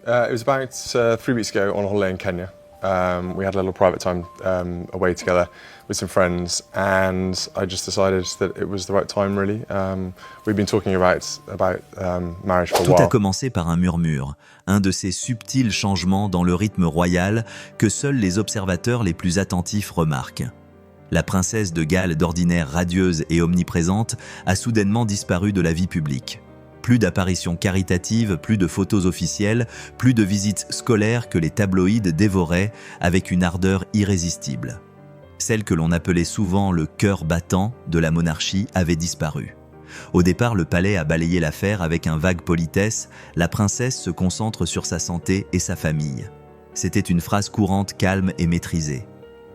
It was about 3 weeks ago on a holiday in Kenya. We had a little private time away together with some friends, and I just decided that it was the right time, really. We've been talking about marriage for a Tout while. a commencé par un murmure, un de ces subtils changements dans le rythme royal que seuls les observateurs les plus attentifs remarquent. La princesse de Galles, d'ordinaire radieuse et omniprésente, a soudainement disparu de la vie publique. Plus d'apparitions caritatives, plus de photos officielles, plus de visites scolaires que les tabloïds dévoraient avec une ardeur irrésistible. Celle que l'on appelait souvent le cœur battant de la monarchie avait disparu. Au départ, le palais a balayé l'affaire avec un vague politesse, la princesse se concentre sur sa santé et sa famille. C'était une phrase courante, calme et maîtrisée.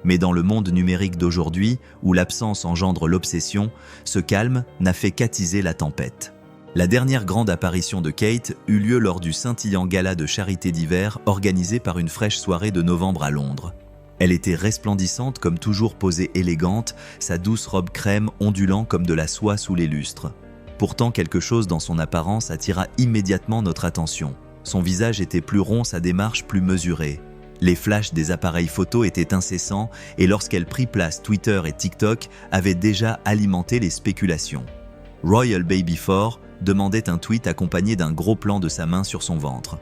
Mais dans le monde numérique d'aujourd'hui, où l'absence engendre l'obsession, ce calme n'a fait qu'attiser la tempête. La dernière grande apparition de Kate eut lieu lors du scintillant gala de charité d'hiver organisé par une fraîche soirée de novembre à Londres. Elle était resplendissante comme toujours posée élégante, sa douce robe crème ondulant comme de la soie sous les lustres. Pourtant, quelque chose dans son apparence attira immédiatement notre attention. Son visage était plus rond, sa démarche plus mesurée. Les flashs des appareils photo étaient incessants et lorsqu'elle prit place, Twitter et TikTok avaient déjà alimenté les spéculations. Royal Baby 4 demandait un tweet accompagné d'un gros plan de sa main sur son ventre.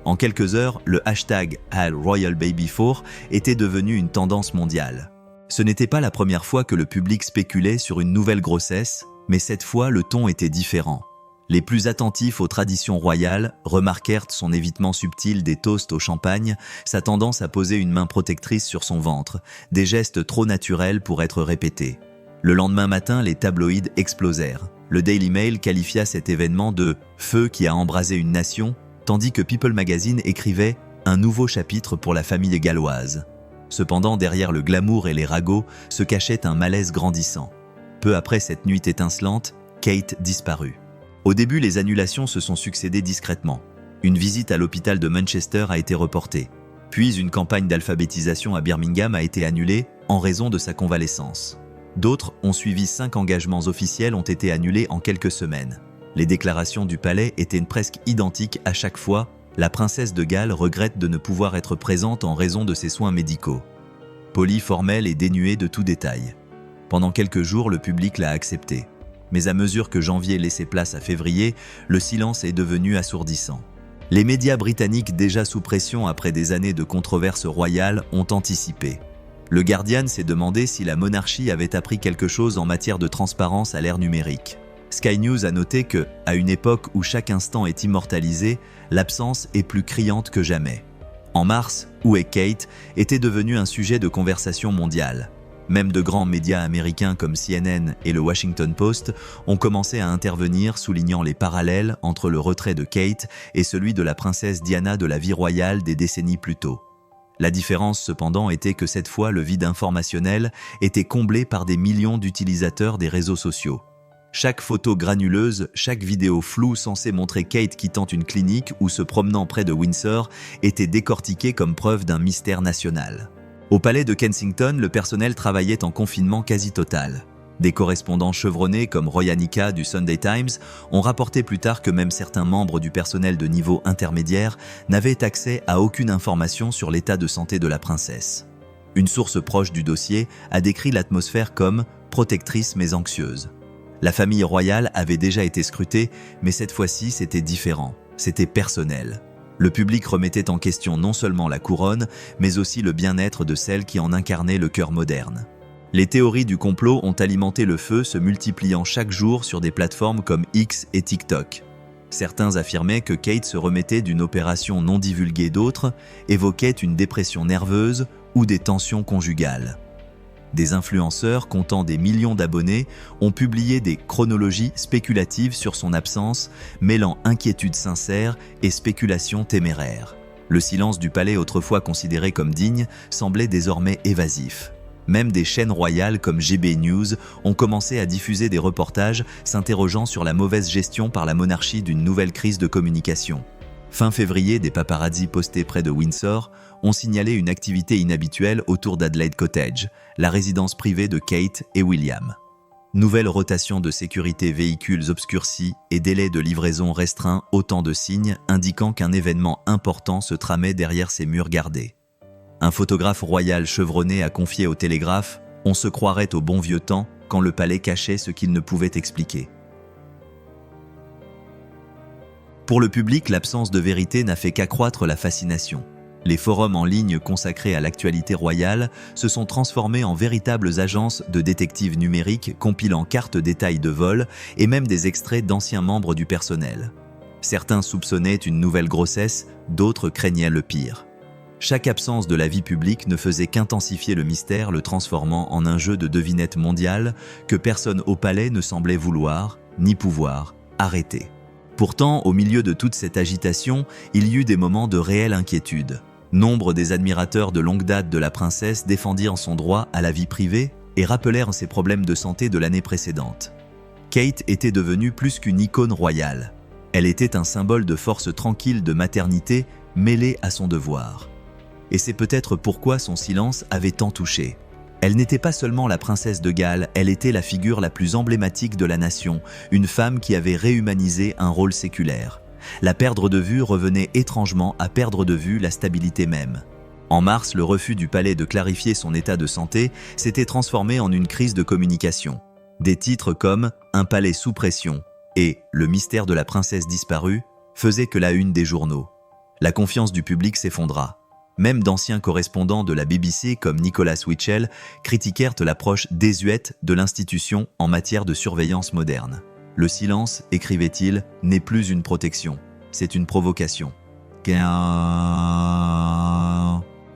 En quelques heures, le hashtag #RoyalBaby4 était devenu une tendance mondiale. Ce n'était pas la première fois que le public spéculait sur une nouvelle grossesse, mais cette fois le ton était différent. Les plus attentifs aux traditions royales remarquèrent son évitement subtil des toasts au champagne, sa tendance à poser une main protectrice sur son ventre, des gestes trop naturels pour être répétés. Le lendemain matin, les tabloïds explosèrent. Le Daily Mail qualifia cet événement de « feu qui a embrasé une nation », tandis que People Magazine écrivait « un nouveau chapitre pour la famille galloise ». Cependant, derrière le glamour et les ragots se cachait un malaise grandissant. Peu après cette nuit étincelante, Kate disparut. Au début, les annulations se sont succédées discrètement. Une visite à l'hôpital de Manchester a été reportée. Puis une campagne d'alphabétisation à Birmingham a été annulée en raison de sa convalescence. D'autres ont suivi, 5 engagements officiels ont été annulés en quelques semaines. Les déclarations du palais étaient presque identiques à chaque fois. La princesse de Galles regrette de ne pouvoir être présente en raison de ses soins médicaux. Poli, formelle et dénuée de tout détail. Pendant quelques jours, le public l'a accepté. Mais à mesure que janvier laissait place à février, le silence est devenu assourdissant. Les médias britanniques, déjà sous pression après des années de controverses royales, ont anticipé. Le Guardian s'est demandé si la monarchie avait appris quelque chose en matière de transparence à l'ère numérique. Sky News a noté que, à une époque où chaque instant est immortalisé, l'absence est plus criante que jamais. En mars, où est Kate était devenu un sujet de conversation mondiale. Même de grands médias américains comme CNN et le Washington Post ont commencé à intervenir, soulignant les parallèles entre le retrait de Kate et celui de la princesse Diana de la vie royale des décennies plus tôt. La différence cependant était que cette fois le vide informationnel était comblé par des millions d'utilisateurs des réseaux sociaux. Chaque photo granuleuse, chaque vidéo floue censée montrer Kate quittant une clinique ou se promenant près de Windsor était décortiquée comme preuve d'un mystère national. Au palais de Kensington, le personnel travaillait en confinement quasi total. Des correspondants chevronnés comme Roy Anika du Sunday Times ont rapporté plus tard que même certains membres du personnel de niveau intermédiaire n'avaient accès à aucune information sur l'état de santé de la princesse. Une source proche du dossier a décrit l'atmosphère comme « protectrice mais anxieuse ». La famille royale avait déjà été scrutée, mais cette fois-ci c'était différent, c'était personnel. Le public remettait en question non seulement la couronne, mais aussi le bien-être de celle qui en incarnait le cœur moderne. Les théories du complot ont alimenté le feu, se multipliant chaque jour sur des plateformes comme X et TikTok. Certains affirmaient que Kate se remettait d'une opération non divulguée, d'autres évoquaient une dépression nerveuse ou des tensions conjugales. Des influenceurs comptant des millions d'abonnés ont publié des chronologies spéculatives sur son absence, mêlant inquiétude sincère et spéculation téméraire. Le silence du palais, autrefois considéré comme digne, semblait désormais évasif. Même des chaînes royales comme GB News ont commencé à diffuser des reportages s'interrogeant sur la mauvaise gestion par la monarchie d'une nouvelle crise de communication. Fin février, des paparazzis postés près de Windsor ont signalé une activité inhabituelle autour d'Adelaide Cottage, la résidence privée de Kate et William. Nouvelle rotation de sécurité, véhicules obscurcis et délai de livraison restreint, autant de signes indiquant qu'un événement important se tramait derrière ces murs gardés. Un photographe royal chevronné a confié au Télégraphe « On se croirait au bon vieux temps quand le palais cachait ce qu'il ne pouvait expliquer ». Pour le public, l'absence de vérité n'a fait qu'accroître la fascination. Les forums en ligne consacrés à l'actualité royale se sont transformés en véritables agences de détectives numériques compilant cartes détails de vol et même des extraits d'anciens membres du personnel. Certains soupçonnaient une nouvelle grossesse, d'autres craignaient le pire. Chaque absence de la vie publique ne faisait qu'intensifier le mystère, le transformant en un jeu de devinette mondiale que personne au palais ne semblait vouloir, ni pouvoir, arrêter. Pourtant, au milieu de toute cette agitation, il y eut des moments de réelle inquiétude. Nombre des admirateurs de longue date de la princesse défendirent son droit à la vie privée et rappelèrent ses problèmes de santé de l'année précédente. Kate était devenue plus qu'une icône royale. Elle était un symbole de force tranquille de maternité mêlée à son devoir. Et c'est peut-être pourquoi son silence avait tant touché. Elle n'était pas seulement la princesse de Galles, elle était la figure la plus emblématique de la nation, une femme qui avait réhumanisé un rôle séculaire. La perdre de vue revenait étrangement à perdre de vue la stabilité même. En mars, le refus du palais de clarifier son état de santé s'était transformé en une crise de communication. Des titres comme « Un palais sous pression » et « Le mystère de la princesse disparue » faisaient que la une des journaux. La confiance du public s'effondra. Même d'anciens correspondants de la BBC comme Nicholas Witchell critiquèrent l'approche désuète de l'institution en matière de surveillance moderne. Le silence, écrivait-il, n'est plus une protection, c'est une provocation.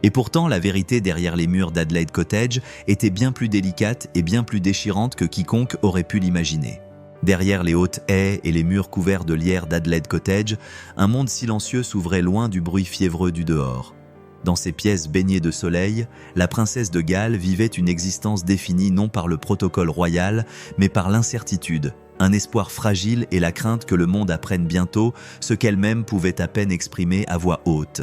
Et pourtant, la vérité derrière les murs d'Adelaide Cottage était bien plus délicate et bien plus déchirante que quiconque aurait pu l'imaginer. Derrière les hautes haies et les murs couverts de lierre d'Adelaide Cottage, un monde silencieux s'ouvrait loin du bruit fiévreux du dehors. Dans ces pièces baignées de soleil, la princesse de Galles vivait une existence définie non par le protocole royal, mais par l'incertitude, un espoir fragile et la crainte que le monde apprenne bientôt ce qu'elle-même pouvait à peine exprimer à voix haute.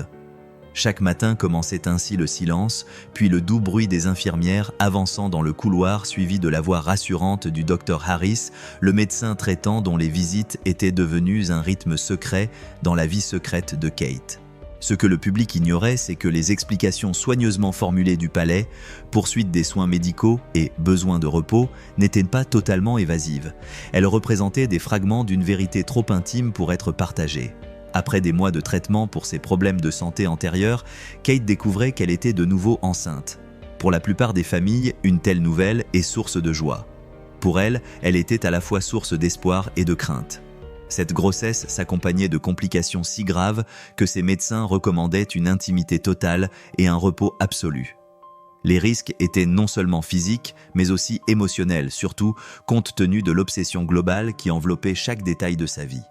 Chaque matin commençait ainsi le silence, puis le doux bruit des infirmières avançant dans le couloir suivi de la voix rassurante du docteur Harris, le médecin traitant dont les visites étaient devenues un rythme secret dans la vie secrète de Kate. Ce que le public ignorait, c'est que les explications soigneusement formulées du palais, poursuite des soins médicaux et besoin de repos, n'étaient pas totalement évasives. Elles représentaient des fragments d'une vérité trop intime pour être partagée. Après des mois de traitement pour ses problèmes de santé antérieurs, Kate découvrait qu'elle était de nouveau enceinte. Pour la plupart des familles, une telle nouvelle est source de joie. Pour elle, elle était à la fois source d'espoir et de crainte. Cette grossesse s'accompagnait de complications si graves que ses médecins recommandaient une intimité totale et un repos absolu. Les risques étaient non seulement physiques, mais aussi émotionnels, surtout compte tenu de l'obsession globale qui enveloppait chaque détail de sa vie.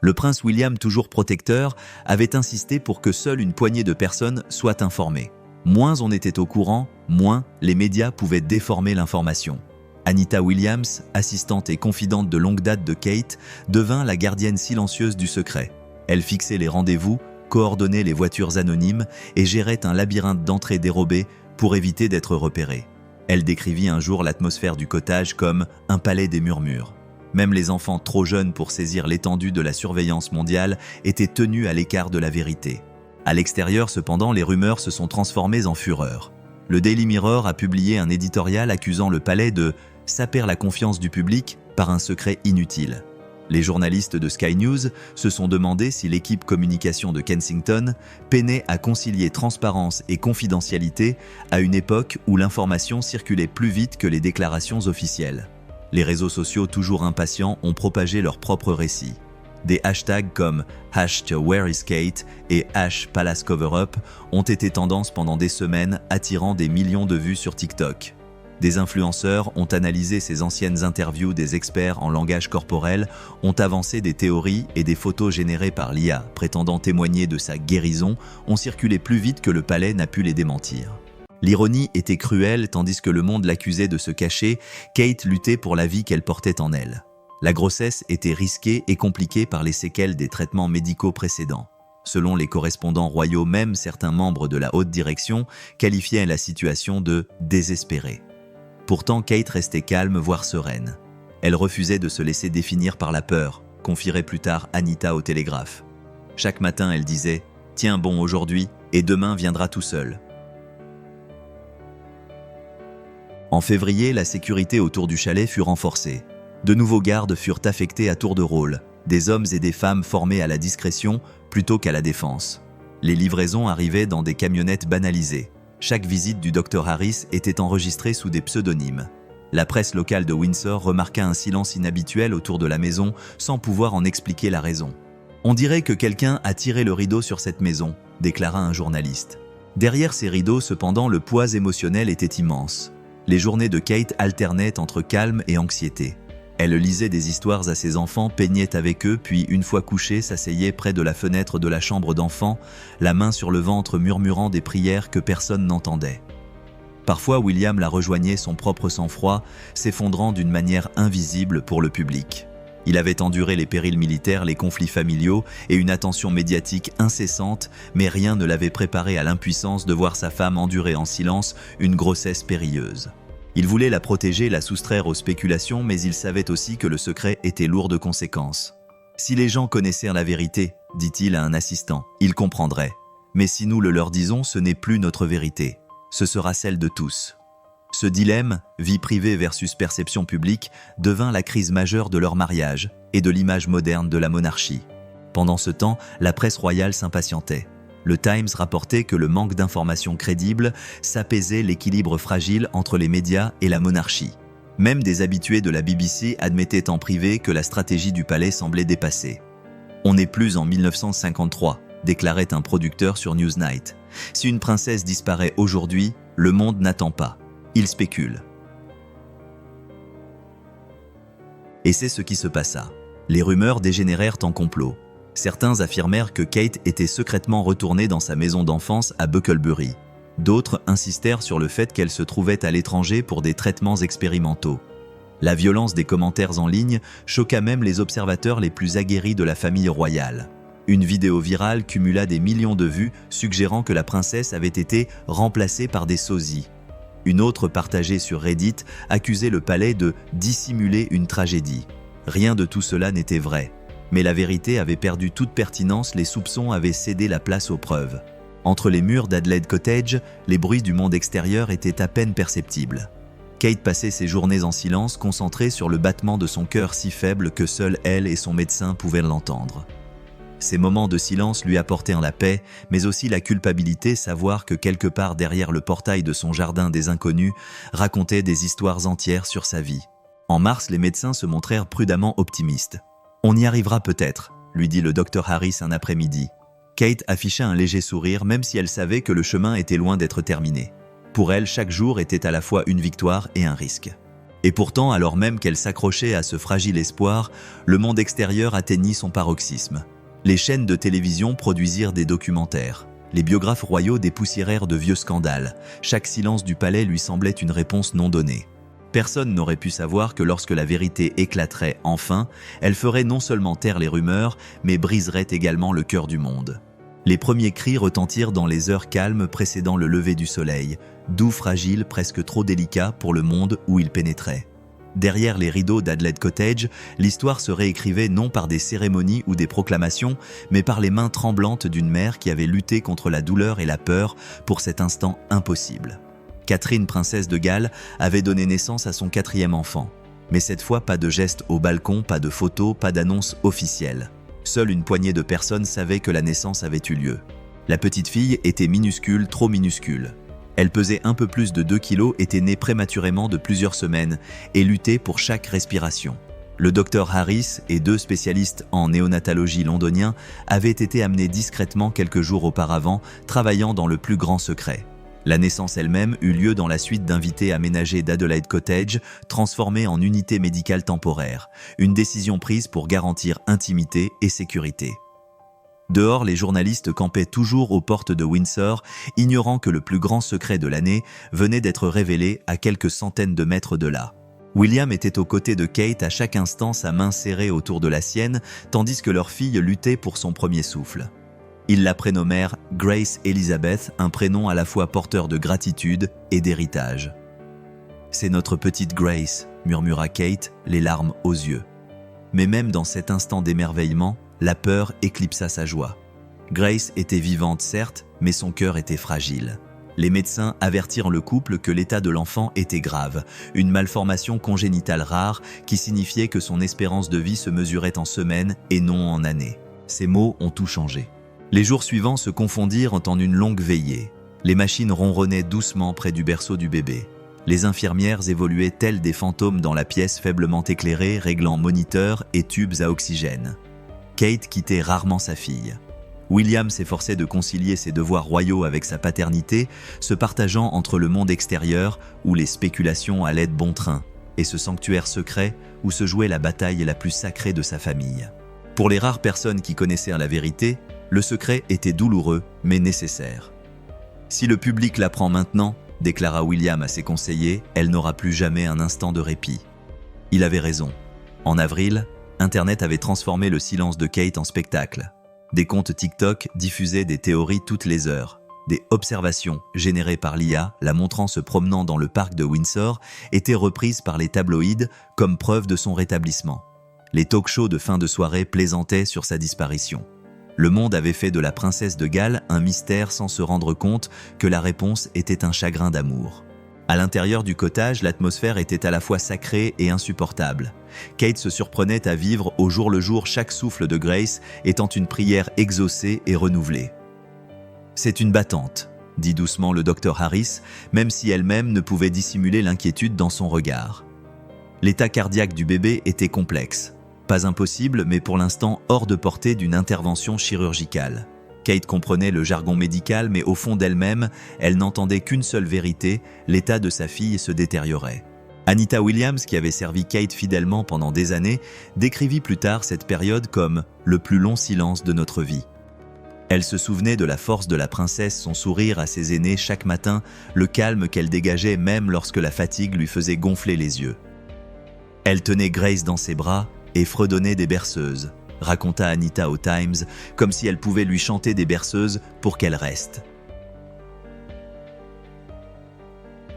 Le prince William, toujours protecteur, avait insisté pour que seule une poignée de personnes soient informées. Moins on était au courant, moins les médias pouvaient déformer l'information. Anita Williams, assistante et confidente de longue date de Kate, devint la gardienne silencieuse du secret. Elle fixait les rendez-vous, coordonnait les voitures anonymes et gérait un labyrinthe d'entrées dérobées pour éviter d'être repérée. Elle décrivit un jour l'atmosphère du cottage comme « un palais des murmures ». Même les enfants trop jeunes pour saisir l'étendue de la surveillance mondiale étaient tenus à l'écart de la vérité. À l'extérieur, cependant, les rumeurs se sont transformées en fureur. Le Daily Mirror a publié un éditorial accusant le palais de saper la confiance du public par un secret inutile. Les journalistes de Sky News se sont demandé si l'équipe communication de Kensington peinait à concilier transparence et confidentialité à une époque où l'information circulait plus vite que les déclarations officielles. Les réseaux sociaux toujours impatients ont propagé leurs propres récits. Des hashtags comme #WhereIsKate et #PalaceCoverUp ont été tendance pendant des semaines, attirant des millions de vues sur TikTok. Des influenceurs ont analysé ces anciennes interviews, des experts en langage corporel ont avancé des théories et des photos générées par l'IA, prétendant témoigner de sa guérison, ont circulé plus vite que le palais n'a pu les démentir. L'ironie était cruelle, tandis que le monde l'accusait de se cacher, Kate luttait pour la vie qu'elle portait en elle. La grossesse était risquée et compliquée par les séquelles des traitements médicaux précédents. Selon les correspondants royaux, même certains membres de la haute direction qualifiaient la situation de « désespérée ». Pourtant, Kate restait calme, voire sereine. Elle refusait de se laisser définir par la peur, confierait plus tard Anita au Télégraphe. Chaque matin, elle disait « Tiens bon aujourd'hui, et demain viendra tout seul ». En février, la sécurité autour du chalet fut renforcée. De nouveaux gardes furent affectés à tour de rôle, des hommes et des femmes formés à la discrétion plutôt qu'à la défense. Les livraisons arrivaient dans des camionnettes banalisées. Chaque visite du Dr Harris était enregistrée sous des pseudonymes. La presse locale de Windsor remarqua un silence inhabituel autour de la maison sans pouvoir en expliquer la raison. « On dirait que quelqu'un a tiré le rideau sur cette maison », déclara un journaliste. Derrière ces rideaux, cependant, le poids émotionnel était immense. Les journées de Kate alternaient entre calme et anxiété. Elle lisait des histoires à ses enfants, peignait avec eux, puis, une fois couchée, s'asseyait près de la fenêtre de la chambre d'enfant, la main sur le ventre murmurant des prières que personne n'entendait. Parfois, William la rejoignait, son propre sang-froid, s'effondrant d'une manière invisible pour le public. Il avait enduré les périls militaires, les conflits familiaux et une attention médiatique incessante, mais rien ne l'avait préparé à l'impuissance de voir sa femme endurer en silence une grossesse périlleuse. Il voulait la protéger, la soustraire aux spéculations, mais il savait aussi que le secret était lourd de conséquences. « Si les gens connaissaient la vérité, dit-il à un assistant, ils comprendraient. Mais si nous le leur disons, ce n'est plus notre vérité. Ce sera celle de tous. » Ce dilemme, vie privée versus perception publique, devint la crise majeure de leur mariage et de l'image moderne de la monarchie. Pendant ce temps, la presse royale s'impatientait. Le Times rapportait que le manque d'informations crédibles s'apaisait l'équilibre fragile entre les médias et la monarchie. Même des habitués de la BBC admettaient en privé que la stratégie du palais semblait dépassée. « On n'est plus en 1953 », déclarait un producteur sur Newsnight. « Si une princesse disparaît aujourd'hui, le monde n'attend pas. Il spécule. » Et c'est ce qui se passa. Les rumeurs dégénérèrent en complot. Certains affirmèrent que Kate était secrètement retournée dans sa maison d'enfance à Bucklebury. D'autres insistèrent sur le fait qu'elle se trouvait à l'étranger pour des traitements expérimentaux. La violence des commentaires en ligne choqua même les observateurs les plus aguerris de la famille royale. Une vidéo virale cumula des millions de vues suggérant que la princesse avait été remplacée par des sosies. Une autre partagée sur Reddit accusait le palais de dissimuler une tragédie. Rien de tout cela n'était vrai. Mais la vérité avait perdu toute pertinence, les soupçons avaient cédé la place aux preuves. Entre les murs d'Adelaide Cottage, les bruits du monde extérieur étaient à peine perceptibles. Kate passait ses journées en silence, concentrée sur le battement de son cœur si faible que seule elle et son médecin pouvaient l'entendre. Ces moments de silence lui apportèrent la paix, mais aussi la culpabilité, savoir que quelque part derrière le portail de son jardin des inconnus racontait des histoires entières sur sa vie. En mars, les médecins se montrèrent prudemment optimistes. « On y arrivera peut-être », lui dit le Dr Harris un après-midi. Kate afficha un léger sourire, même si elle savait que le chemin était loin d'être terminé. Pour elle, chaque jour était à la fois une victoire et un risque. Et pourtant, alors même qu'elle s'accrochait à ce fragile espoir, le monde extérieur atteignit son paroxysme. Les chaînes de télévision produisirent des documentaires. Les biographes royaux dépoussiérèrent de vieux scandales. Chaque silence du palais lui semblait une réponse non donnée. Personne n'aurait pu savoir que lorsque la vérité éclaterait enfin, elle ferait non seulement taire les rumeurs, mais briserait également le cœur du monde. Les premiers cris retentirent dans les heures calmes précédant le lever du soleil, doux, fragile, presque trop délicat pour le monde où il pénétrait. Derrière les rideaux d'Adelaide Cottage, l'histoire se réécrivait non par des cérémonies ou des proclamations, mais par les mains tremblantes d'une mère qui avait lutté contre la douleur et la peur pour cet instant impossible. Catherine, princesse de Galles, avait donné naissance à son 4e enfant. Mais cette fois, pas de geste au balcon, pas de photos, pas d'annonce officielle. Seule une poignée de personnes savaient que la naissance avait eu lieu. La petite fille était minuscule, trop minuscule. Elle pesait un peu plus de 2 kilos, était née prématurément de plusieurs semaines et luttait pour chaque respiration. Le Dr Harris et 2 spécialistes en néonatologie londoniens avaient été amenés discrètement quelques jours auparavant, travaillant dans le plus grand secret. La naissance elle-même eut lieu dans la suite d'invités aménagés d'Adelaide Cottage, transformée en unité médicale temporaire, une décision prise pour garantir intimité et sécurité. Dehors, les journalistes campaient toujours aux portes de Windsor, ignorant que le plus grand secret de l'année venait d'être révélé à quelques centaines de mètres de là. William était aux côtés de Kate, à chaque instant sa main serrée autour de la sienne, tandis que leur fille luttait pour son premier souffle. Ils la prénommèrent Grace Elizabeth, un prénom à la fois porteur de gratitude et d'héritage. « C'est notre petite Grace », murmura Kate, les larmes aux yeux. Mais même dans cet instant d'émerveillement, la peur éclipsa sa joie. Grace était vivante certes, mais son cœur était fragile. Les médecins avertirent le couple que l'état de l'enfant était grave, une malformation congénitale rare qui signifiait que son espérance de vie se mesurait en semaines et non en années. Ces mots ont tout changé. Les jours suivants se confondirent en une longue veillée. Les machines ronronnaient doucement près du berceau du bébé. Les infirmières évoluaient telles des fantômes dans la pièce faiblement éclairée, réglant moniteurs et tubes à oxygène. Kate quittait rarement sa fille. William s'efforçait de concilier ses devoirs royaux avec sa paternité, se partageant entre le monde extérieur, où les spéculations allaient de bon train, et ce sanctuaire secret où se jouait la bataille la plus sacrée de sa famille. Pour les rares personnes qui connaissaient la vérité, le secret était douloureux, mais nécessaire. Si le public l'apprend maintenant, déclara William à ses conseillers, elle n'aura plus jamais un instant de répit. Il avait raison. En avril, Internet avait transformé le silence de Kate en spectacle. Des comptes TikTok diffusaient des théories toutes les heures. Des observations générées par l'IA, la montrant se promenant dans le parc de Windsor, étaient reprises par les tabloïds comme preuve de son rétablissement. Les talk-shows de fin de soirée plaisantaient sur sa disparition. Le monde avait fait de la princesse de Galles un mystère sans se rendre compte que la réponse était un chagrin d'amour. À l'intérieur du cottage, l'atmosphère était à la fois sacrée et insupportable. Kate se surprenait à vivre au jour le jour chaque souffle de Grace étant une prière exaucée et renouvelée. « C'est une battante », dit doucement le docteur Harris, même si elle-même ne pouvait dissimuler l'inquiétude dans son regard. L'état cardiaque du bébé était complexe. Pas impossible, mais pour l'instant hors de portée d'une intervention chirurgicale. Kate comprenait le jargon médical, mais au fond d'elle-même, elle n'entendait qu'une seule vérité, l'état de sa fille se détériorait. Anita Williams, qui avait servi Kate fidèlement pendant des années, décrivit plus tard cette période comme « le plus long silence de notre vie ». Elle se souvenait de la force de la princesse, son sourire à ses aînés chaque matin, le calme qu'elle dégageait même lorsque la fatigue lui faisait gonfler les yeux. Elle tenait Grace dans ses bras et fredonnait des berceuses, raconta Anita au Times, comme si elle pouvait lui chanter des berceuses pour qu'elle reste.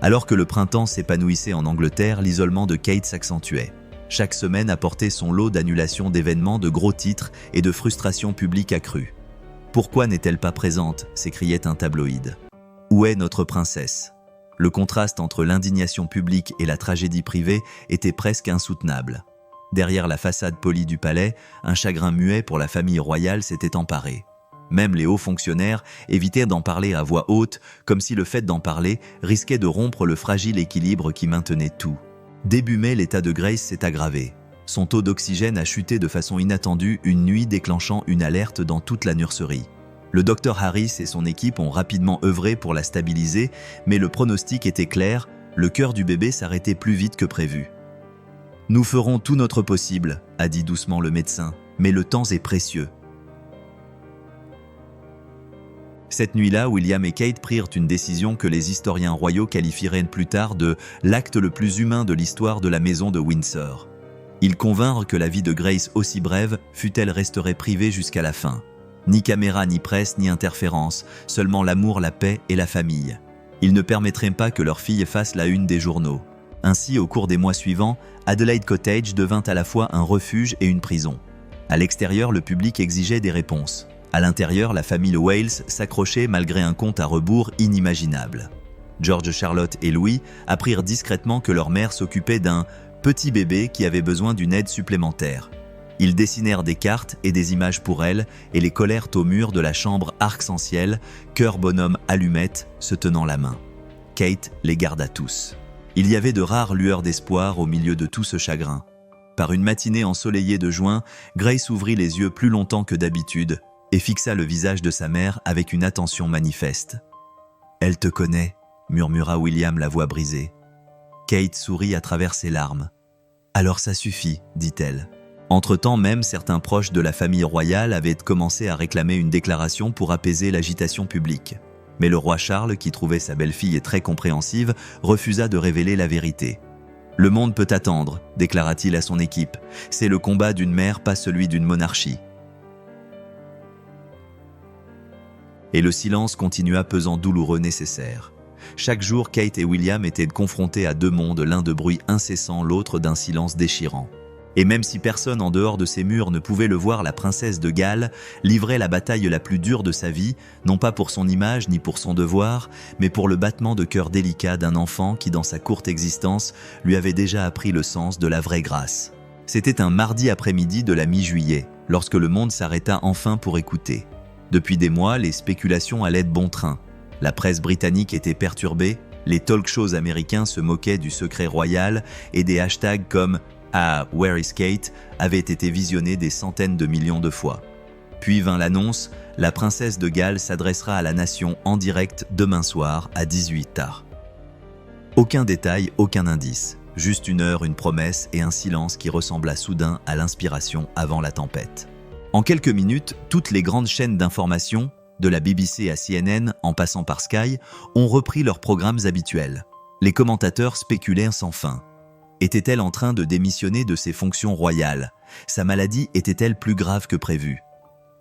Alors que le printemps s'épanouissait en Angleterre, l'isolement de Kate s'accentuait. Chaque semaine apportait son lot d'annulations d'événements, de gros titres et de frustrations publiques accrues. « Pourquoi n'est-elle pas présente ?» s'écriait un tabloïd. « Où est notre princesse ?» Le contraste entre l'indignation publique et la tragédie privée était presque insoutenable. Derrière la façade polie du palais, un chagrin muet pour la famille royale s'était emparé. Même les hauts fonctionnaires évitaient d'en parler à voix haute, comme si le fait d'en parler risquait de rompre le fragile équilibre qui maintenait tout. Début mai, l'état de Grace s'est aggravé. Son taux d'oxygène a chuté de façon inattendue une nuit, déclenchant une alerte dans toute la nurserie. Le docteur Harris et son équipe ont rapidement œuvré pour la stabiliser, mais le pronostic était clair, le cœur du bébé s'arrêtait plus vite que prévu. « Nous ferons tout notre possible », a dit doucement le médecin, « mais le temps est précieux. » Cette nuit-là, William et Kate prirent une décision que les historiens royaux qualifieraient plus tard de « l'acte le plus humain de l'histoire de la maison de Windsor ». Ils convinrent que la vie de Grace, aussi brève, fût-elle resterait privée jusqu'à la fin. Ni caméra, ni presse, ni interférence, seulement l'amour, la paix et la famille. Ils ne permettraient pas que leur fille fasse la une des journaux. Ainsi, au cours des mois suivants, Adelaide Cottage devint à la fois un refuge et une prison. À l'extérieur, le public exigeait des réponses. À l'intérieur, la famille Wales s'accrochait malgré un compte à rebours inimaginable. George, Charlotte et Louis apprirent discrètement que leur mère s'occupait d'un petit bébé qui avait besoin d'une aide supplémentaire. Ils dessinèrent des cartes et des images pour elle et les collèrent au mur de la chambre arc-en-ciel, cœur bonhomme allumette se tenant la main. Kate les garda tous. Il y avait de rares lueurs d'espoir au milieu de tout ce chagrin. Par une matinée ensoleillée de juin, Grace ouvrit les yeux plus longtemps que d'habitude et fixa le visage de sa mère avec une attention manifeste. « Elle te connaît », murmura William, la voix brisée. Kate sourit à travers ses larmes. « Alors ça suffit », dit-elle. Entre-temps, même certains proches de la famille royale avaient commencé à réclamer une déclaration pour apaiser l'agitation publique. Mais le roi Charles, qui trouvait sa belle-fille très compréhensive, refusa de révéler la vérité. « Le monde peut attendre », déclara-t-il à son équipe. « C'est le combat d'une mère, pas celui d'une monarchie. » Et le silence continua pesant douloureux nécessaire. Chaque jour, Kate et William étaient confrontés à deux mondes, l'un de bruit incessant, l'autre d'un silence déchirant. Et même si personne en dehors de ces murs ne pouvait le voir, la princesse de Galles livrait la bataille la plus dure de sa vie, non pas pour son image ni pour son devoir, mais pour le battement de cœur délicat d'un enfant qui, dans sa courte existence, lui avait déjà appris le sens de la vraie grâce. C'était un mardi après-midi de la mi-juillet, lorsque le monde s'arrêta enfin pour écouter. Depuis des mois, les spéculations allaient de bon train. La presse britannique était perturbée, les talk-shows américains se moquaient du secret royal et des hashtags comme « Ah, where is Kate ?» avaient été visionnés des centaines de millions de fois. Puis vint l'annonce, la princesse de Galles s'adressera à la nation en direct demain soir à 18h. Aucun détail, aucun indice. Juste une heure, une promesse et un silence qui ressembla soudain à l'inspiration avant la tempête. En quelques minutes, toutes les grandes chaînes d'information, de la BBC à CNN en passant par Sky, ont repris leurs programmes habituels. Les commentateurs spéculaient sans fin. Était-elle en train de démissionner de ses fonctions royales? Sa maladie était-elle plus grave que prévu?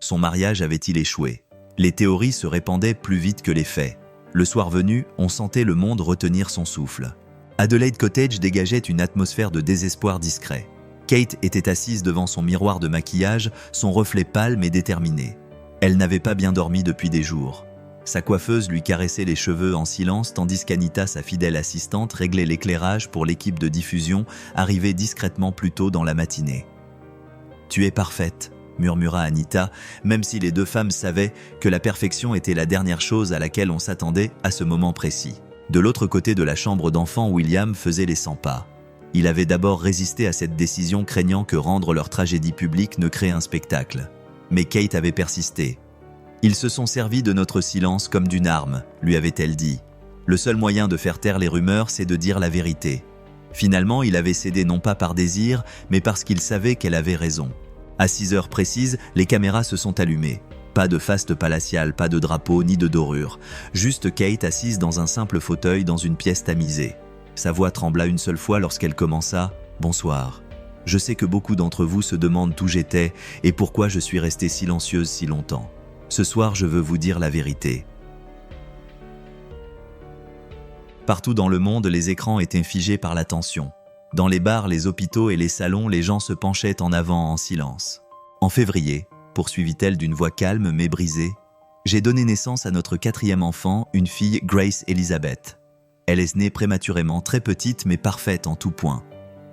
Son mariage avait-il échoué? Les théories se répandaient plus vite que les faits. Le soir venu, on sentait le monde retenir son souffle. Adelaide Cottage dégageait une atmosphère de désespoir discret. Kate était assise devant son miroir de maquillage, son reflet pâle mais déterminé. Elle n'avait pas bien dormi depuis des jours. Sa coiffeuse lui caressait les cheveux en silence tandis qu'Anita, sa fidèle assistante, réglait l'éclairage pour l'équipe de diffusion, arrivée discrètement plus tôt dans la matinée. « Tu es parfaite », murmura Anita, même si les deux femmes savaient que la perfection était la dernière chose à laquelle on s'attendait à ce moment précis. De l'autre côté de la chambre d'enfant, William faisait les 100 pas. Il avait d'abord résisté à cette décision, craignant que rendre leur tragédie publique ne crée un spectacle. Mais Kate avait persisté. « Ils se sont servis de notre silence comme d'une arme », lui avait-elle dit. « Le seul moyen de faire taire les rumeurs, c'est de dire la vérité. » Finalement, il avait cédé non pas par désir, mais parce qu'il savait qu'elle avait raison. À 6 heures précises, les caméras se sont allumées. Pas de faste palatial, pas de drapeau, ni de dorure. Juste Kate assise dans un simple fauteuil dans une pièce tamisée. Sa voix trembla une seule fois lorsqu'elle commença « Bonsoir. Je sais que beaucoup d'entre vous se demandent où j'étais et pourquoi je suis restée silencieuse si longtemps. Ce soir, je veux vous dire la vérité. » Partout dans le monde, les écrans étaient figés par la tension. Dans les bars, les hôpitaux et les salons, les gens se penchaient en avant en silence. En février, poursuivit-elle d'une voix calme mais brisée, « J'ai donné naissance à notre 4e enfant, une fille, Grace Elizabeth. Elle est née prématurément, très petite mais parfaite en tout point.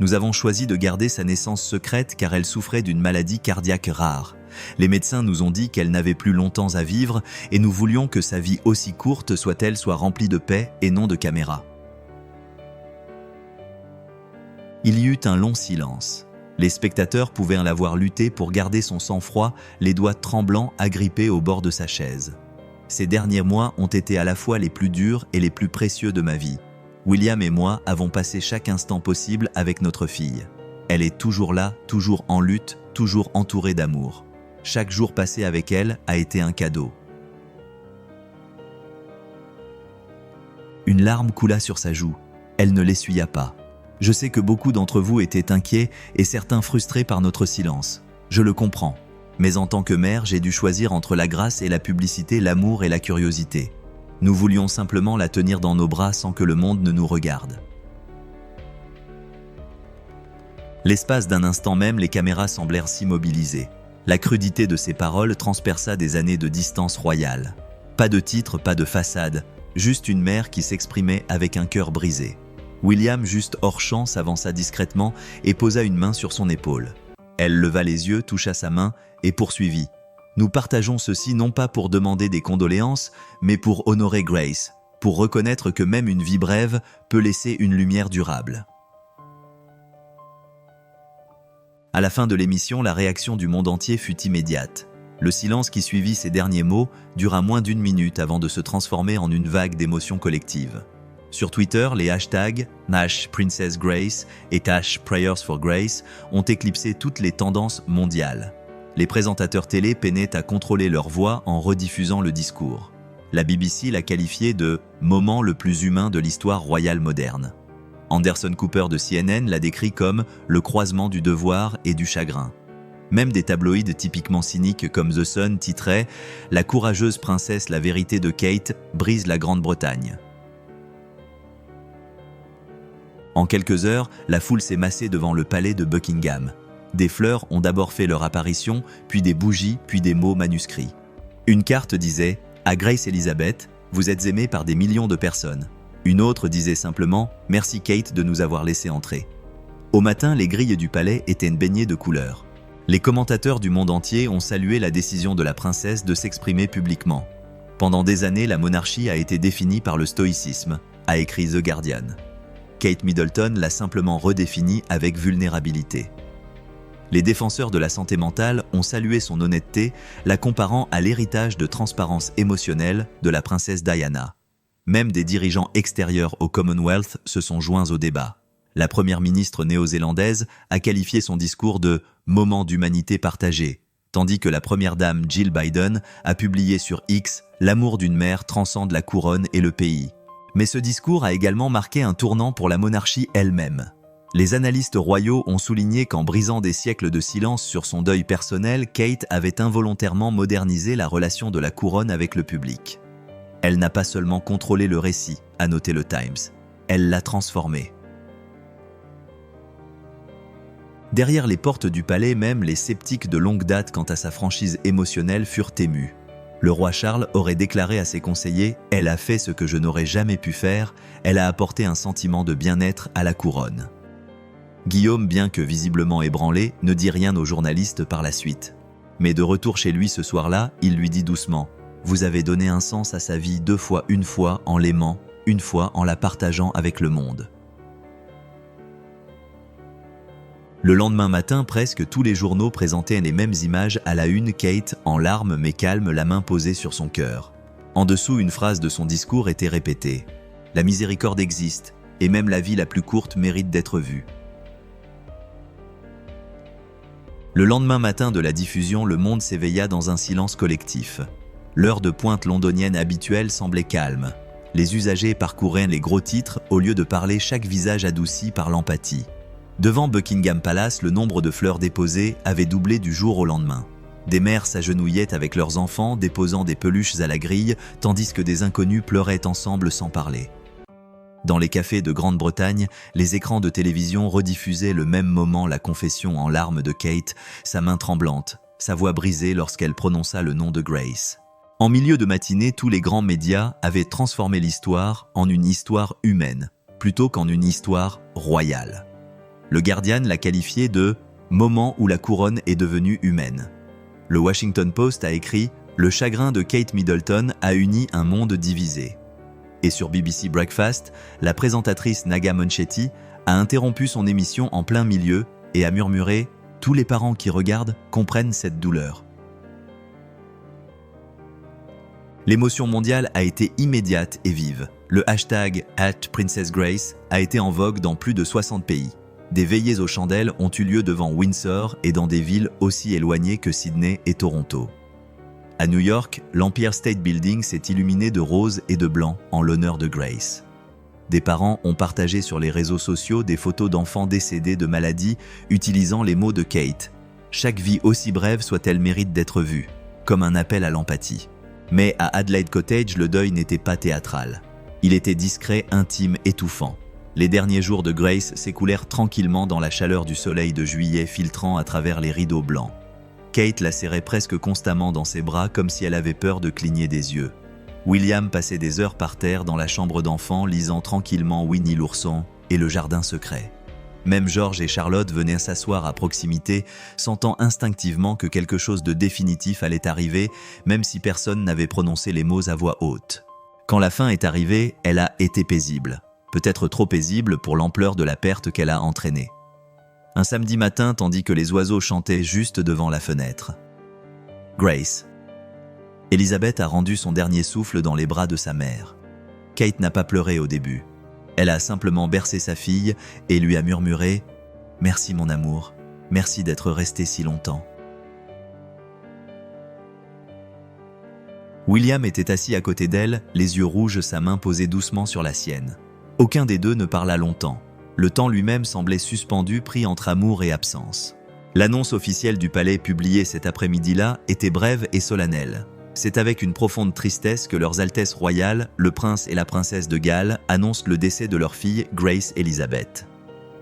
Nous avons choisi de garder sa naissance secrète car elle souffrait d'une maladie cardiaque rare. Les médecins nous ont dit qu'elle n'avait plus longtemps à vivre et nous voulions que sa vie aussi courte soit-elle soit remplie de paix et non de caméras. » Il y eut un long silence. Les spectateurs pouvaient la voir lutter pour garder son sang-froid, les doigts tremblants agrippés au bord de sa chaise. Ces derniers mois ont été à la fois les plus durs et les plus précieux de ma vie. William et moi avons passé chaque instant possible avec notre fille. Elle est toujours là, toujours en lutte, toujours entourée d'amour. Chaque jour passé avec elle a été un cadeau. Une larme coula sur sa joue. Elle ne l'essuya pas. Je sais que beaucoup d'entre vous étaient inquiets et certains frustrés par notre silence. Je le comprends. Mais en tant que mère, j'ai dû choisir entre la grâce et la publicité, l'amour et la curiosité. Nous voulions simplement la tenir dans nos bras sans que le monde ne nous regarde. L'espace d'un instant même, les caméras semblèrent s'immobiliser. La crudité de ses paroles transperça des années de distance royale. Pas de titre, pas de façade, juste une mère qui s'exprimait avec un cœur brisé. William, juste hors champ, s'avança discrètement et posa une main sur son épaule. Elle leva les yeux, toucha sa main et poursuivit. « Nous partageons ceci non pas pour demander des condoléances, mais pour honorer Grace, pour reconnaître que même une vie brève peut laisser une lumière durable. » À la fin de l'émission, la réaction du monde entier fut immédiate. Le silence qui suivit ces derniers mots dura moins d'1 minute avant de se transformer en une vague d'émotions collectives. Sur Twitter, les hashtags #PrincessGrace et #PrayersForGrace ont éclipsé toutes les tendances mondiales. Les présentateurs télé peinaient à contrôler leur voix en rediffusant le discours. La BBC l'a qualifié de « moment le plus humain de l'histoire royale moderne ». Anderson Cooper de CNN l'a décrit comme « le croisement du devoir et du chagrin ». Même des tabloïds typiquement cyniques comme The Sun titraient « La courageuse princesse, la vérité de Kate, brise la Grande-Bretagne ». En quelques heures, la foule s'est massée devant le palais de Buckingham. Des fleurs ont d'abord fait leur apparition, puis des bougies, puis des mots manuscrits. Une carte disait « À Grace Elizabeth, vous êtes aimée par des millions de personnes ». Une autre disait simplement « Merci Kate de nous avoir laissé entrer ». Au matin, les grilles du palais étaient baignées de couleurs. Les commentateurs du monde entier ont salué la décision de la princesse de s'exprimer publiquement. Pendant des années, la monarchie a été définie par le stoïcisme, a écrit The Guardian. Kate Middleton l'a simplement redéfinie avec vulnérabilité. Les défenseurs de la santé mentale ont salué son honnêteté, la comparant à l'héritage de transparence émotionnelle de la princesse Diana. Même des dirigeants extérieurs au Commonwealth se sont joints au débat. La première ministre néo-zélandaise a qualifié son discours de « moment d'humanité partagée », tandis que la première dame Jill Biden a publié sur X « L'amour d'une mère transcende la couronne et le pays ». Mais ce discours a également marqué un tournant pour la monarchie elle-même. Les analystes royaux ont souligné qu'en brisant des siècles de silence sur son deuil personnel, Kate avait involontairement modernisé la relation de la couronne avec le public. Elle n'a pas seulement contrôlé le récit, a noté le Times, elle l'a transformé. Derrière les portes du palais même, les sceptiques de longue date quant à sa franchise émotionnelle furent émus. Le roi Charles aurait déclaré à ses conseillers « Elle a fait ce que je n'aurais jamais pu faire, elle a apporté un sentiment de bien-être à la couronne ». Guillaume, bien que visiblement ébranlé, ne dit rien aux journalistes par la suite. Mais de retour chez lui ce soir-là, il lui dit doucement « Vous avez donné un sens à sa vie 2 fois, une fois en l'aimant, une fois en la partageant avec le monde ». Le lendemain matin, presque tous les journaux présentaient les mêmes images à la une, Kate, en larmes mais calme, la main posée sur son cœur. En dessous, une phrase de son discours était répétée. « La miséricorde existe, et même la vie la plus courte mérite d'être vue. » Le lendemain matin de la diffusion, le monde s'éveilla dans un silence collectif. L'heure de pointe londonienne habituelle semblait calme. Les usagers parcouraient les gros titres au lieu de parler, chaque visage adouci par l'empathie. Devant Buckingham Palace, le nombre de fleurs déposées avait doublé du jour au lendemain. Des mères s'agenouillaient avec leurs enfants, déposant des peluches à la grille, tandis que des inconnus pleuraient ensemble sans parler. Dans les cafés de Grande-Bretagne, les écrans de télévision rediffusaient le même moment la confession en larmes de Kate, sa main tremblante, sa voix brisée lorsqu'elle prononça le nom de Grace. En milieu de matinée, tous les grands médias avaient transformé l'histoire en une histoire humaine, plutôt qu'en une histoire royale. Le Guardian l'a qualifié de « moment où la couronne est devenue humaine ». Le Washington Post a écrit « Le chagrin de Kate Middleton a uni un monde divisé ». Et sur BBC Breakfast, la présentatrice Naga Munchetty a interrompu son émission en plein milieu et a murmuré « Tous les parents qui regardent comprennent cette douleur ». L'émotion mondiale a été immédiate et vive. Le hashtag #PrincessGrace a été en vogue dans plus de 60 pays. Des veillées aux chandelles ont eu lieu devant Windsor et dans des villes aussi éloignées que Sydney et Toronto. À New York, l'Empire State Building s'est illuminé de rose et de blanc en l'honneur de Grace. Des parents ont partagé sur les réseaux sociaux des photos d'enfants décédés de maladies utilisant les mots de Kate. Chaque vie aussi brève soit-elle mérite d'être vue, comme un appel à l'empathie. Mais à Adelaide Cottage, le deuil n'était pas théâtral. Il était discret, intime, étouffant. Les derniers jours de Grace s'écoulèrent tranquillement dans la chaleur du soleil de juillet filtrant à travers les rideaux blancs. Kate la serrait presque constamment dans ses bras comme si elle avait peur de cligner des yeux. William passait des heures par terre dans la chambre d'enfant lisant tranquillement Winnie l'ourson et le jardin secret. Même George et Charlotte venaient s'asseoir à proximité, sentant instinctivement que quelque chose de définitif allait arriver, même si personne n'avait prononcé les mots à voix haute. Quand la fin est arrivée, elle a été paisible. Peut-être trop paisible pour l'ampleur de la perte qu'elle a entraînée. Un samedi matin, tandis que les oiseaux chantaient juste devant la fenêtre. Grace. Elizabeth a rendu son dernier souffle dans les bras de sa mère. Kate n'a pas pleuré au début. Elle a simplement bercé sa fille et lui a murmuré « Merci mon amour, merci d'être resté si longtemps ». William était assis à côté d'elle, les yeux rouges, sa main posée doucement sur la sienne. Aucun des deux ne parla longtemps. Le temps lui-même semblait suspendu, pris entre amour et absence. L'annonce officielle du palais publiée cet après-midi-là était brève et solennelle. C'est avec une profonde tristesse que leurs Altesses royales, le prince et la princesse de Galles, annoncent le décès de leur fille Grace Elizabeth.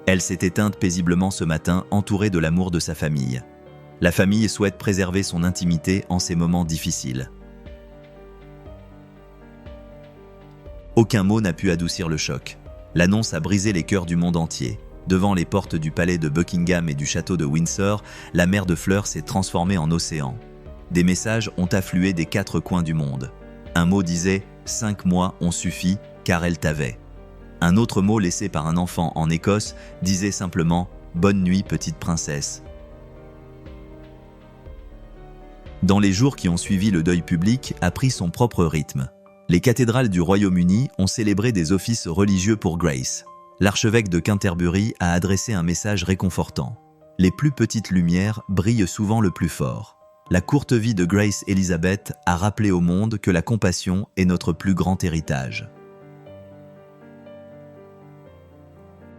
Elle s'est éteinte paisiblement ce matin, entourée de l'amour de sa famille. La famille souhaite préserver son intimité en ces moments difficiles. Aucun mot n'a pu adoucir le choc. L'annonce a brisé les cœurs du monde entier. Devant les portes du palais de Buckingham et du château de Windsor, la mer de fleurs s'est transformée en océan. Des messages ont afflué des 4 coins du monde. Un mot disait « 5 mois ont suffi, car elle t'avait ». Un autre mot laissé par un enfant en Écosse disait simplement « Bonne nuit, petite princesse ». Dans les jours qui ont suivi, le deuil public a pris son propre rythme. Les cathédrales du Royaume-Uni ont célébré des offices religieux pour Grace. L'archevêque de Canterbury a adressé un message réconfortant. Les plus petites lumières brillent souvent le plus fort. La courte vie de Grace Elizabeth a rappelé au monde que la compassion est notre plus grand héritage.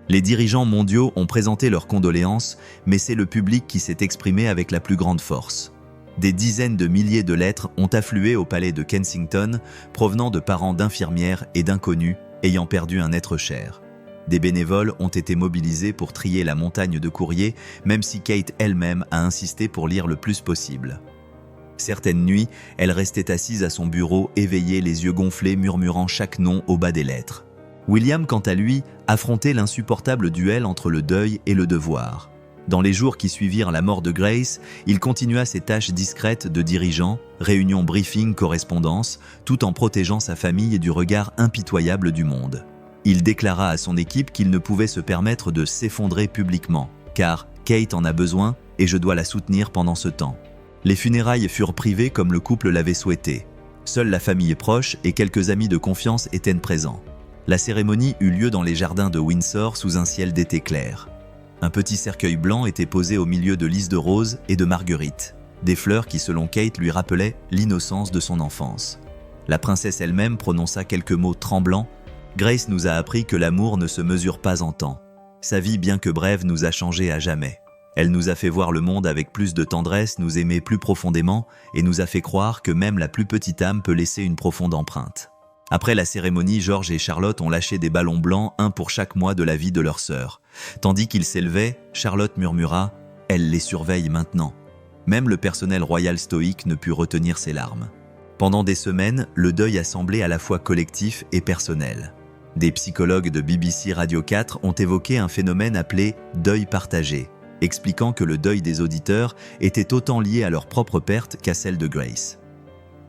Les dirigeants mondiaux ont présenté leurs condoléances, mais c'est le public qui s'est exprimé avec la plus grande force. Des dizaines de milliers de lettres ont afflué au palais de Kensington, provenant de parents d'infirmières et d'inconnus ayant perdu un être cher. Des bénévoles ont été mobilisés pour trier la montagne de courriers, même si Kate elle-même a insisté pour lire le plus possible. Certaines nuits, elle restait assise à son bureau, éveillée, les yeux gonflés, murmurant chaque nom au bas des lettres. William, quant à lui, affrontait l'insupportable duel entre le deuil et le devoir. Dans les jours qui suivirent la mort de Grace, il continua ses tâches discrètes de dirigeant, réunions, briefings, correspondances, tout en protégeant sa famille du regard impitoyable du monde. Il déclara à son équipe qu'il ne pouvait se permettre de s'effondrer publiquement, car Kate en a besoin et je dois la soutenir pendant ce temps. Les funérailles furent privées comme le couple l'avait souhaité. Seule la famille proche et quelques amis de confiance étaient présents. La cérémonie eut lieu dans les jardins de Windsor sous un ciel d'été clair. Un petit cercueil blanc était posé au milieu de lys de roses et de marguerites, des fleurs qui, selon Kate, lui rappelaient l'innocence de son enfance. La princesse elle-même prononça quelques mots tremblants. Grace nous a appris que l'amour ne se mesure pas en temps. Sa vie, bien que brève, nous a changés à jamais. Elle nous a fait voir le monde avec plus de tendresse, nous aimer plus profondément et nous a fait croire que même la plus petite âme peut laisser une profonde empreinte. Après la cérémonie, George et Charlotte ont lâché des ballons blancs, un pour chaque mois de la vie de leur sœur. Tandis qu'ils s'élevaient, Charlotte murmura « Elle les surveille maintenant ». Même le personnel royal stoïque ne put retenir ses larmes. Pendant des semaines, le deuil a semblé à la fois collectif et personnel. Des psychologues de BBC Radio 4 ont évoqué un phénomène appelé « deuil partagé », expliquant que le deuil des auditeurs était autant lié à leur propre perte qu'à celle de Grace.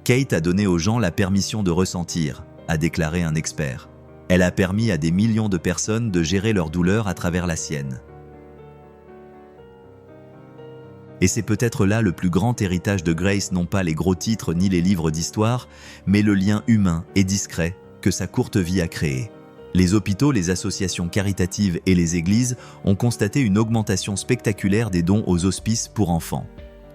Kate a donné aux gens la permission de ressentir, a déclaré un expert. Elle a permis à des millions de personnes de gérer leur douleur à travers la sienne. Et c'est peut-être là le plus grand héritage de Grace, non pas les gros titres ni les livres d'histoire, mais le lien humain et discret que sa courte vie a créé. Les hôpitaux, les associations caritatives et les églises ont constaté une augmentation spectaculaire des dons aux hospices pour enfants.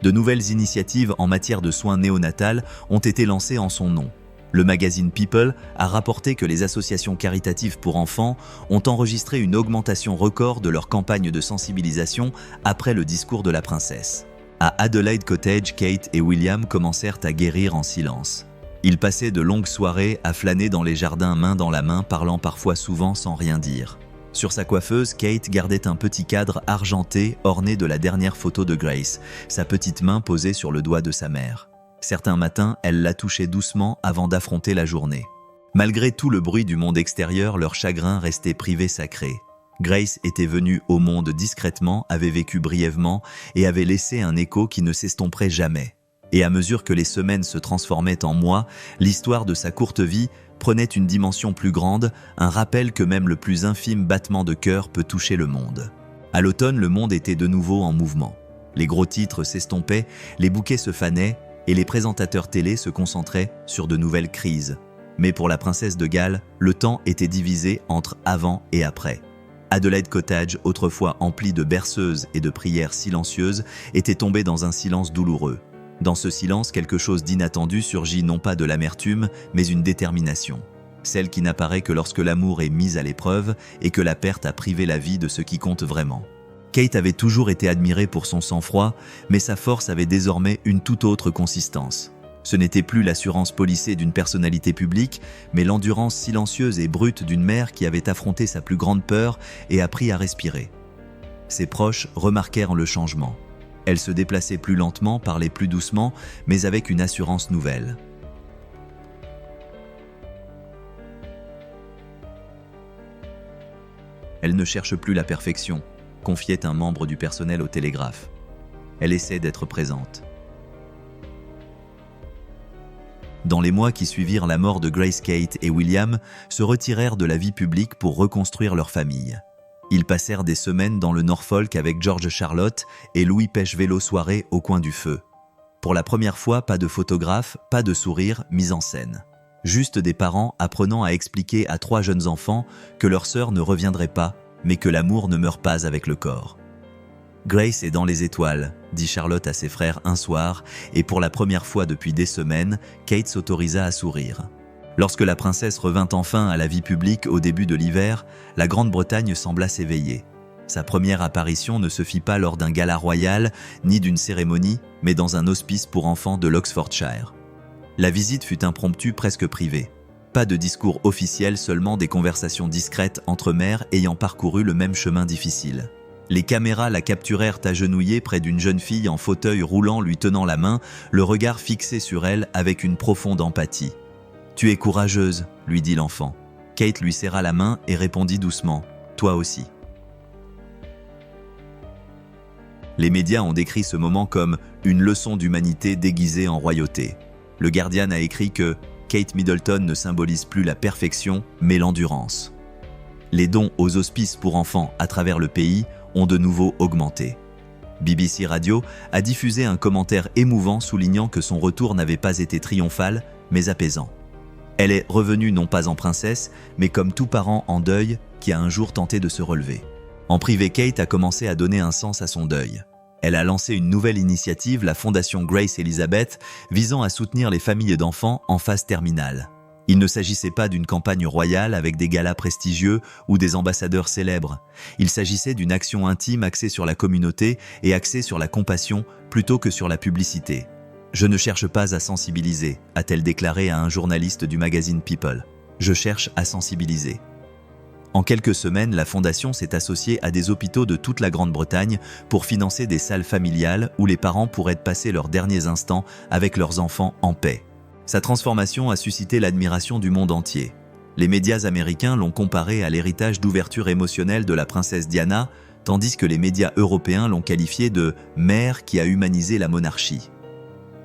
De nouvelles initiatives en matière de soins néonatals ont été lancées en son nom. Le magazine People a rapporté que les associations caritatives pour enfants ont enregistré une augmentation record de leur campagne de sensibilisation après le discours de la princesse. À Adelaide Cottage, Kate et William commencèrent à guérir en silence. Ils passaient de longues soirées à flâner dans les jardins main dans la main, parlant parfois souvent sans rien dire. Sur sa coiffeuse, Kate gardait un petit cadre argenté orné de la dernière photo de Grace, sa petite main posée sur le doigt de sa mère. Certains matins, elle la touchait doucement avant d'affronter la journée. Malgré tout le bruit du monde extérieur, leur chagrin restait privé sacré. Grace était venue au monde discrètement, avait vécu brièvement et avait laissé un écho qui ne s'estomperait jamais. Et à mesure que les semaines se transformaient en mois, l'histoire de sa courte vie prenait une dimension plus grande, un rappel que même le plus infime battement de cœur peut toucher le monde. À l'automne, le monde était de nouveau en mouvement. Les gros titres s'estompaient, les bouquets se fanaient et les présentateurs télé se concentraient sur de nouvelles crises. Mais pour la princesse de Galles, le temps était divisé entre avant et après. Adelaide Cottage, autrefois emplie de berceuses et de prières silencieuses, était tombée dans un silence douloureux. Dans ce silence, quelque chose d'inattendu surgit, non pas de l'amertume, mais une détermination. Celle qui n'apparaît que lorsque l'amour est mis à l'épreuve et que la perte a privé la vie de ce qui compte vraiment. Kate avait toujours été admirée pour son sang-froid, mais sa force avait désormais une toute autre consistance. Ce n'était plus l'assurance policée d'une personnalité publique, mais l'endurance silencieuse et brute d'une mère qui avait affronté sa plus grande peur et appris à respirer. Ses proches remarquèrent le changement. Elle se déplaçait plus lentement, parlait plus doucement, mais avec une assurance nouvelle. Elle ne cherche plus la perfection, confiait un membre du personnel au Télégraphe. Elle essaie d'être présente. Dans les mois qui suivirent la mort de Grace, Kate et William se retirèrent de la vie publique pour reconstruire leur famille. Ils passèrent des semaines dans le Norfolk avec George Charlotte et Louis pêche vélo soirée au coin du feu. Pour la première fois, pas de photographe, pas de sourire mis en scène. Juste des parents apprenant à expliquer à 3 jeunes enfants que leur sœur ne reviendrait pas, mais que l'amour ne meurt pas avec le corps. Grace est dans les étoiles, dit Charlotte à ses frères un soir, et pour la première fois depuis des semaines, Kate s'autorisa à sourire. Lorsque la princesse revint enfin à la vie publique au début de l'hiver, la Grande-Bretagne sembla s'éveiller. Sa première apparition ne se fit pas lors d'un gala royal, ni d'une cérémonie, mais dans un hospice pour enfants de l'Oxfordshire. La visite fut impromptue, presque privée. Pas de discours officiel, seulement des conversations discrètes entre mères ayant parcouru le même chemin difficile. Les caméras la capturèrent agenouillée près d'une jeune fille en fauteuil roulant lui tenant la main, le regard fixé sur elle avec une profonde empathie. « Tu es courageuse », lui dit l'enfant. Kate lui serra la main et répondit doucement « Toi aussi ». Les médias ont décrit ce moment comme une leçon d'humanité déguisée en royauté. Le Guardian a écrit que Kate Middleton ne symbolise plus la perfection, mais l'endurance. Les dons aux hospices pour enfants à travers le pays ont de nouveau augmenté. BBC Radio a diffusé un commentaire émouvant soulignant que son retour n'avait pas été triomphal, mais apaisant. Elle est revenue non pas en princesse, mais comme tout parent en deuil qui a un jour tenté de se relever. En privé, Kate a commencé à donner un sens à son deuil. Elle a lancé une nouvelle initiative, la Fondation Grace Elizabeth, visant à soutenir les familles d'enfants en phase terminale. Il ne s'agissait pas d'une campagne royale avec des galas prestigieux ou des ambassadeurs célèbres. Il s'agissait d'une action intime axée sur la communauté et axée sur la compassion plutôt que sur la publicité. « Je ne cherche pas à sensibiliser », a-t-elle déclaré à un journaliste du magazine People. « Je cherche à sensibiliser ». En quelques semaines, la fondation s'est associée à des hôpitaux de toute la Grande-Bretagne pour financer des salles familiales où les parents pourraient passer leurs derniers instants avec leurs enfants en paix. Sa transformation a suscité l'admiration du monde entier. Les médias américains l'ont comparé à l'héritage d'ouverture émotionnelle de la princesse Diana, tandis que les médias européens l'ont qualifiée de « mère qui a humanisé la monarchie ».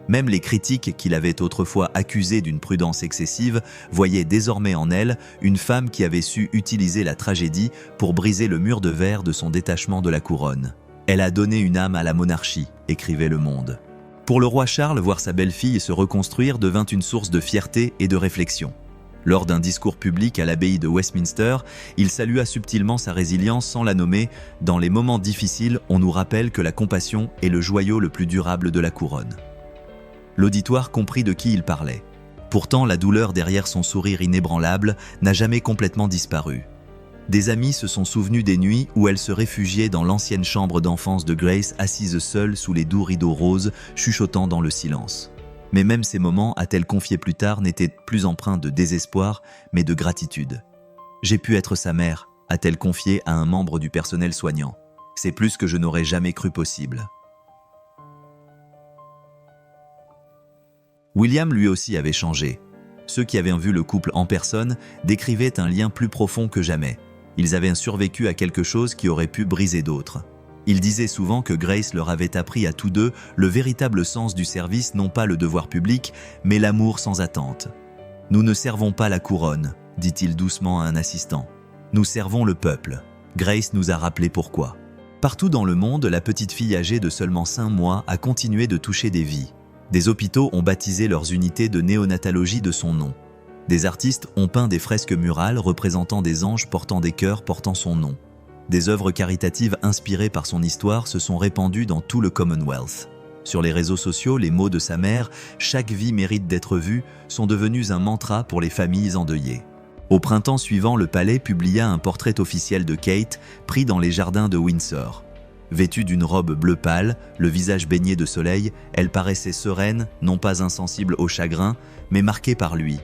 Même les critiques qui l'avaient autrefois accusée d'une prudence excessive voyaient désormais en elle une femme qui avait su utiliser la tragédie pour briser le mur de verre de son détachement de la couronne. « Elle a donné une âme à la monarchie », écrivait Le Monde. Pour le roi Charles, voir sa belle-fille se reconstruire devint une source de fierté et de réflexion. Lors d'un discours public à l'abbaye de Westminster, il salua subtilement sa résilience sans la nommer. « Dans les moments difficiles, on nous rappelle que la compassion est le joyau le plus durable de la couronne. » L'auditoire comprit de qui il parlait. Pourtant, la douleur derrière son sourire inébranlable n'a jamais complètement disparu. Des amis se sont souvenus des nuits où elle se réfugiait dans l'ancienne chambre d'enfance de Grace, assise seule sous les doux rideaux roses, chuchotant dans le silence. Mais même ces moments, a-t-elle confié plus tard, n'étaient plus empreints de désespoir, mais de gratitude. « J'ai pu être sa mère », a-t-elle confié à un membre du personnel soignant. « C'est plus que je n'aurais jamais cru possible. » William lui aussi avait changé. Ceux qui avaient vu le couple en personne décrivaient un lien plus profond que jamais. Ils avaient survécu à quelque chose qui aurait pu briser d'autres. Ils disaient souvent que Grace leur avait appris à tous deux le véritable sens du service, non pas le devoir public, mais l'amour sans attente. « Nous ne servons pas la couronne », dit-il doucement à un assistant. « Nous servons le peuple. » Grace nous a rappelé pourquoi. Partout dans le monde, la petite fille âgée de seulement 5 mois a continué de toucher des vies. Des hôpitaux ont baptisé leurs unités de néonatologie de son nom. Des artistes ont peint des fresques murales représentant des anges portant des cœurs portant son nom. Des œuvres caritatives inspirées par son histoire se sont répandues dans tout le Commonwealth. Sur les réseaux sociaux, les mots de sa mère « Chaque vie mérite d'être vue » sont devenus un mantra pour les familles endeuillées. Au printemps suivant, le palais publia un portrait officiel de Kate, pris dans les jardins de Windsor. Vêtue d'une robe bleu pâle, le visage baigné de soleil, elle paraissait sereine, non pas insensible au chagrin, mais marquée par lui.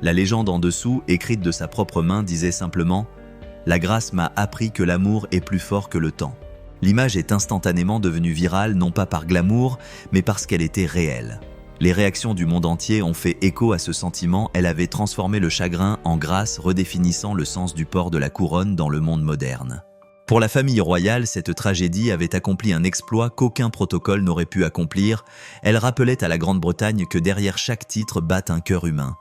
La légende en dessous, écrite de sa propre main, disait simplement « La grâce m'a appris que l'amour est plus fort que le temps ». L'image est instantanément devenue virale, non pas par glamour, mais parce qu'elle était réelle. Les réactions du monde entier ont fait écho à ce sentiment, elle avait transformé le chagrin en grâce, redéfinissant le sens du port de la couronne dans le monde moderne. Pour la famille royale, cette tragédie avait accompli un exploit qu'aucun protocole n'aurait pu accomplir. Elle rappelait à la Grande-Bretagne que derrière chaque titre bat un cœur humain.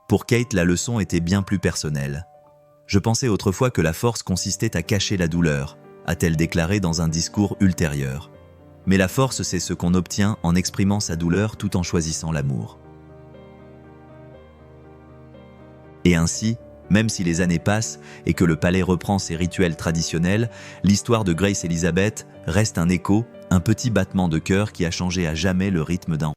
Pour Kate, la leçon était bien plus personnelle. « Je pensais autrefois que la force consistait à cacher la douleur », a-t-elle déclaré dans un discours ultérieur. Mais la force, c'est ce qu'on obtient en exprimant sa douleur tout en choisissant l'amour. Et ainsi, même si les années passent et que le palais reprend ses rituels traditionnels, l'histoire de Grace Elizabeth reste un écho, un petit battement de cœur qui a changé à jamais le rythme d'un